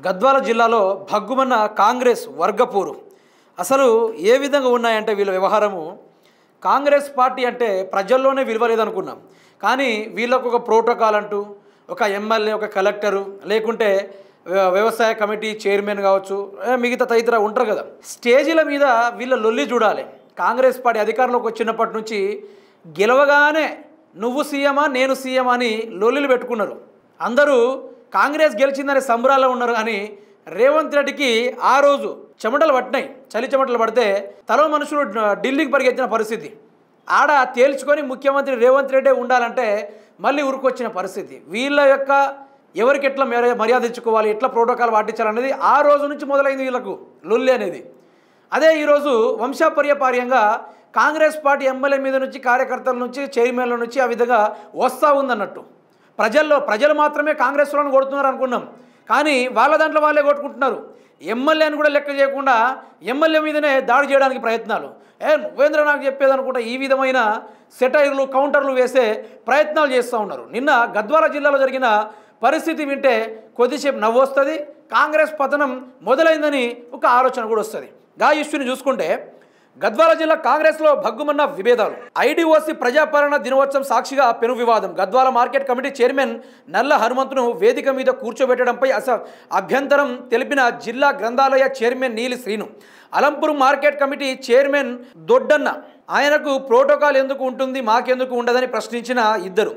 గద్వాల జిల్లాలో భగ్గుమన్న కాంగ్రెస్ వర్గపోరు అసలు ఏ విధంగా ఉన్నాయంటే వీళ్ళ వ్యవహారము కాంగ్రెస్ పార్టీ అంటే ప్రజల్లోనే విలువలేదనుకున్నాం. కానీ వీళ్ళకు ఒక ప్రోటోకాల్ అంటూ ఒక ఎమ్మెల్యే, ఒక కలెక్టరు, లేకుంటే వ్యవసాయ కమిటీ చైర్మన్ కావచ్చు, మిగతా తదితర ఉంటారు కదా. స్టేజీల మీద వీళ్ళ లొల్లి చూడాలి. కాంగ్రెస్ పార్టీ అధికారంలోకి వచ్చినప్పటి నుంచి గెలవగానే నువ్వు సీఎమా నేను సీఎం అని లొల్లిలు పెట్టుకున్నారు. అందరూ కాంగ్రెస్ గెలిచిందనే సంబరాల్లో ఉన్నారు. కానీ రేవంత్ రెడ్డికి ఆ రోజు చెమటలు పట్టినాయి. చలి చెమటలు పడితే తలో మనుషులు ఢిల్లీకి పరిగెత్తిన పరిస్థితి. ఆడ తేల్చుకొని ముఖ్యమంత్రి రేవంత్ రెడ్డి ఉండాలంటే మళ్ళీ ఉరుకొచ్చిన పరిస్థితి. వీళ్ళ యొక్క ఎవరికి ఎట్లా మర్యాద ఇచ్చుకోవాలి, ఎట్లా ప్రోటోకాల్ పాటించాలనేది ఆ రోజు నుంచి మొదలైంది వీళ్ళకు లొల్లి అనేది. అదే ఈరోజు వంశపర్యపార్యంగా కాంగ్రెస్ పార్టీ ఎమ్మెల్యే మీద నుంచి, కార్యకర్తల నుంచి, చైర్మన్ల నుంచి ఆ విధంగా వస్తూ ఉందన్నట్టు. ప్రజలు మాత్రమే కాంగ్రెస్ వాళ్ళని కొడుతున్నారు అనుకున్నాం. కానీ వాళ్ళ దాంట్లో వాళ్ళే కొట్టుకుంటున్నారు. ఎమ్మెల్యేని కూడా లెక్క చేయకుండా ఎమ్మెల్యే మీదనే దాడి చేయడానికి ప్రయత్నాలు. నువ్వేంద్ర నాకు చెప్పేది అనుకుంటా ఈ విధమైన సెటైర్లు, కౌంటర్లు వేసే ప్రయత్నాలు చేస్తూ ఉన్నారు. నిన్న గద్వాల జిల్లాలో జరిగిన పరిస్థితి వింటే కొద్దిసేపు నవ్వు వస్తుంది. కాంగ్రెస్ పతనం మొదలైందని ఒక ఆలోచన కూడా వస్తుంది. గా ఇష్యూని చూసుకుంటే గద్వాల జిల్లా కాంగ్రెస్లో భగ్గుమన్న విభేదాలు. ఐడిఓసి ప్రజాపాలన దినోత్సవం సాక్షిగా పెను వివాదం. గద్వాల మార్కెట్ కమిటీ చైర్మన్ నల్ల హనుమంతును వేదిక మీద కూర్చోబెట్టడంపై అభ్యంతరం తెలిపిన జిల్లా గ్రంథాలయ chairman Neeli Srinu. Alampur market committee chairman Doddanna ఆయనకు ప్రోటోకాల్ ఎందుకు ఉంటుంది, మాకెందుకు ఉండదని ప్రశ్నించిన ఇద్దరు.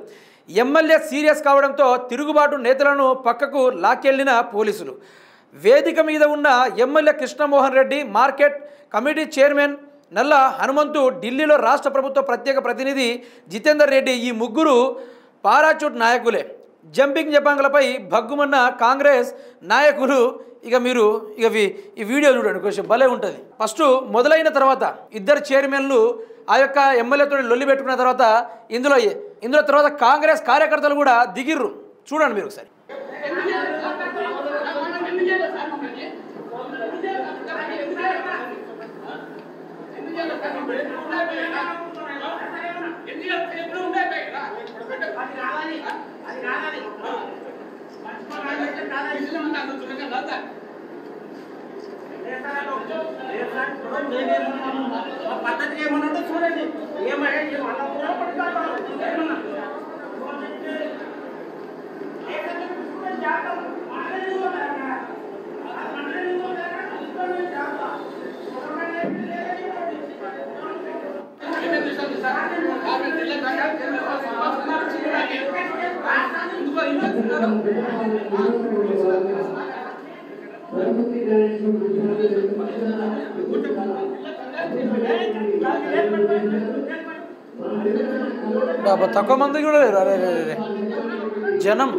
ఎమ్మెల్యే సీరియస్ కావడంతో తిరుగుబాటు నేతలను పక్కకు లాక్కెళ్లిన పోలీసులు. వేదిక మీద ఉన్న MLA Krishnamohan Reddy, market committee chairman నల్ల హనుమంతు, ఢిల్లీలో రాష్ట్ర ప్రభుత్వ ప్రత్యేక ప్రతినిధి జితేందర్ రెడ్డి, ఈ ముగ్గురు పారాచూట్ నాయకులే. జంపింగ్ జపాంగులపై భగ్గుమన్న కాంగ్రెస్ నాయకులు. మీరు ఈ వీడియో చూడండి, కొంచెం భలే ఉంటుంది. ఫస్ట్ మొదలైన తర్వాత ఇద్దరు చైర్మన్లు ఆ యొక్క ఎమ్మెల్యేతో లొల్లి పెట్టుకున్న తర్వాత ఇందులో తర్వాత కాంగ్రెస్ కార్యకర్తలు కూడా దిగిర్రు. చూడండి మీరు ఒకసారి. పద్ధతి ఏమన్నా చూడండి. బాబా తక్కువ మంది కూడా లేరు. అరే జనం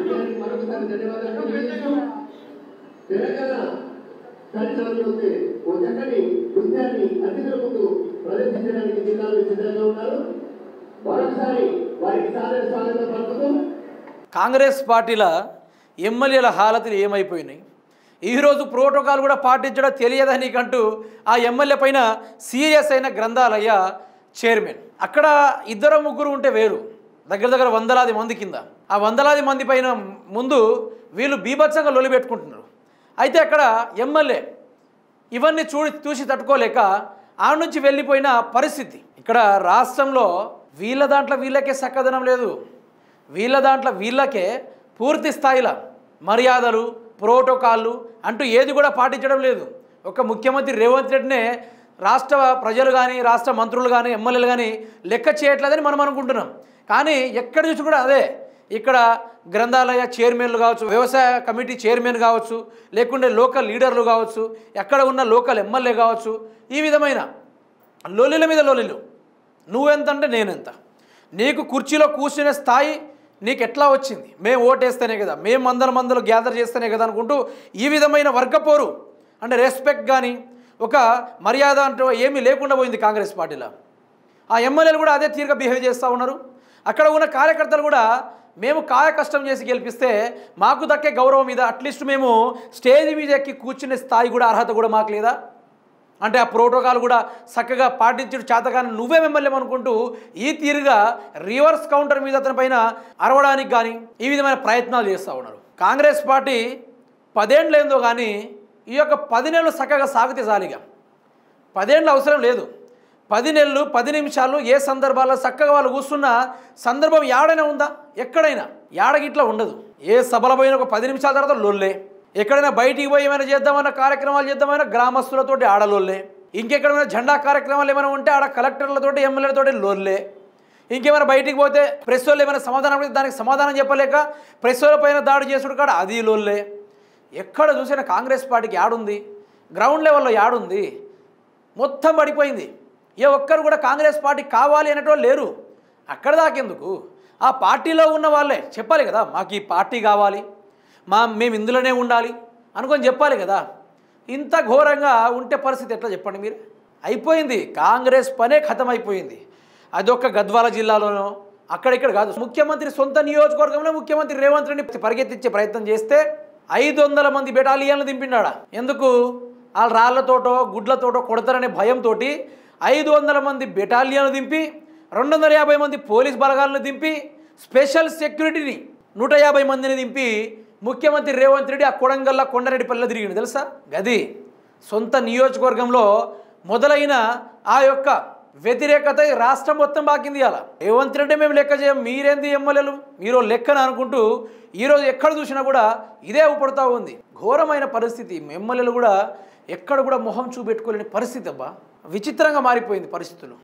కాంగ్రెస్ పార్టీల ఎమ్మెల్యేల హాలతులు ఏమైపోయినాయి. ఈరోజు ప్రోటోకాల్ కూడా పాటించడం తెలియదని కంటూ ఆ ఎమ్మెల్యే పైన సీరియస్ అయిన గ్రంథాలయ చైర్మన్. అక్కడ ఇద్దరు ముగ్గురు ఉంటే వేరు, దగ్గర వందలాది మంది కింద. ఆ వందలాది మంది పైన ముందు వీళ్ళు బీభత్సంగా లొలి పెట్టుకుంటున్నారు. అయితే అక్కడ ఎమ్మెల్యే ఇవన్నీ చూసి తట్టుకోలేక ఆ నుంచి వెళ్ళిపోయిన పరిస్థితి. ఇక్కడ రాష్ట్రంలో వీళ్ళ దాంట్లో వీళ్ళకే చక్కదనం లేదు. వీళ్ళ దాంట్లో వీళ్ళకే పూర్తి స్థాయిలో మర్యాదలు, ప్రోటోకాళ్ళు అంటూ ఏది కూడా పాటించడం లేదు. ఒక ముఖ్యమంత్రి రేవంత్ రెడ్డినే రాష్ట్ర ప్రజలు కానీ, రాష్ట్ర మంత్రులు కానీ, ఎమ్మెల్యేలు కానీ లెక్క చేయట్లేదని మనం అనుకుంటున్నాం. కానీ ఎక్కడ చూసి కూడా అదే. ఇక్కడ గ్రంథాలయ చైర్మన్లు కావచ్చు, వ్యవసాయ కమిటీ చైర్మన్ కావచ్చు, లేకుంటే లోకల్ లీడర్లు కావచ్చు, ఎక్కడ ఉన్న లోకల్ ఎమ్మెల్యే కావచ్చు, ఈ విధమైన లొల్లిల మీద లొల్లిలు. నువ్వెంత అంటే నేనెంత, నీకు కుర్చీలో కూర్చునే స్థాయి నీకు ఎట్లా వచ్చింది, మేము ఓటేస్తేనే కదా, మేము మందలు గ్యాదర్ చేస్తేనే కదా అనుకుంటూ ఈ విధమైన వర్గపోరు అంటే రెస్పెక్ట్ కానీ ఒక మర్యాద అంటూ ఏమీ లేకుండా పోయింది కాంగ్రెస్ పార్టీలో. ఆ ఎమ్మెల్యేలు కూడా అదే తీరుగా బిహేవ్ చేస్తూ ఉన్నారు. అక్కడ ఉన్న కార్యకర్తలు కూడా మేము కాయ కష్టం చేసి గెలిపిస్తే మాకు దక్కే గౌరవం మీద అట్లీస్ట్ మేము స్టేజ్ మీద ఎక్కి కూర్చునే స్థాయి కూడా అర్హత కూడా మాకు లేదా అంటే ఆ ప్రోటోకాల్ కూడా చక్కగా పాటించడం చేతగాని నువ్వే ఎమ్మెల్యే అనుకుంటూ ఈ తీరుగా రివర్స్ కౌంటర్ మీద అతని పైన అరవడానికి కానీ ఈ విధమైన ప్రయత్నాలు చేస్తూ ఉన్నారు. కాంగ్రెస్ పార్టీ 10 ఏళ్ళు ఏందో కానీ ఈ యొక్క 10 నెలలు చక్కగా సాగితే చాలిగా. 10 ఏళ్ళు అవసరం లేదు. 10 నెలలు 10 నిమిషాలు ఏ సందర్భాల్లో చక్కగా వాళ్ళు కూర్చున్న సందర్భం యాడైనా ఉందా? ఎక్కడైనా యాడగిట్లా ఉండదు. ఏ సభలో పోయిన ఒక 10 నిమిషాల తర్వాత లొల్లే. ఎక్కడైనా బయటికి పోయి ఏమైనా చేద్దామన్నా కార్యక్రమాలు చేద్దామైనా గ్రామస్తులతోటి ఆడలోళ్ళే. ఇంకెక్కడైనా జెండా కార్యక్రమాలు ఏమైనా ఉంటే ఆడ కలెక్టర్లతోటి ఎమ్మెల్యేలతోటి లోల్లే. ఇంకేమైనా బయటికి పోతే ప్రెస్ వాళ్ళు ఏమైనా సమాధానం అడిగితే దానికి సమాధానం చెప్పలేక ప్రెస్ వాళ్ళ పైన దాడి చేసుడు కాడ అది లోల్లే. ఎక్కడ చూసినా కాంగ్రెస్ పార్టీకి యాడుంది? గ్రౌండ్ లెవెల్లో యాడుంది? మొత్తం పడిపోయింది. ఏ ఒక్కరు కూడా కాంగ్రెస్ పార్టీ కావాలి అనేటోళ్ళు లేరు. అక్కడ దాకెందుకు? ఆ పార్టీలో ఉన్న వాళ్ళే చెప్పాలి కదా, మాకు ఈ పార్టీ కావాలి, మేము ఇందులోనే ఉండాలి అనుకొని చెప్పాలి కదా. ఇంత ఘోరంగా ఉంటే పరిస్థితి ఎట్లా చెప్పండి మీరు? అయిపోయింది, కాంగ్రెస్ పనే ఖతం అయిపోయింది. అదొక్క గద్వాల జిల్లాలోనో అక్కడిక్కడ కాదు, ముఖ్యమంత్రి సొంత నియోజకవర్గంలో ముఖ్యమంత్రి రేవంత్ రెడ్డి పరిగెత్తించే ప్రయత్నం చేస్తే 500 మంది బెటాలియన్లు దింపిండాడా. ఎందుకు? వాళ్ళు రాళ్లతోటో గుడ్లతోటో కొడతారనే భయంతో 500 మంది బెటాలియన్లు దింపి 250 మంది పోలీస్ బలగాలను దింపి స్పెషల్ సెక్యూరిటీని 150 మందిని దింపి ముఖ్యమంత్రి రేవంత్ రెడ్డి ఆ కొడంగల్లా కొండారెడ్డిపల్లిలో తిరిగిండు తెలుసా. గది సొంత నియోజకవర్గంలో మొదలైన ఆ యొక్క వ్యతిరేకత రాష్ట్రం మొత్తం బాకింది. అలా రేవంత్ రెడ్డి మేము లెక్క చేయం, మీరేంది ఎమ్మెల్యేలు మీరు లెక్కన అనుకుంటూ ఈరోజు ఎక్కడ చూసినా కూడా ఇదే ఊపడుతూ ఉంది. ఘోరమైన పరిస్థితి. ఎమ్మెల్యేలు కూడా ఎక్కడ కూడా మొహం చూపెట్టుకోలేని పరిస్థితి. అబ్బా విచిత్రంగా మారిపోయింది పరిస్థితులు.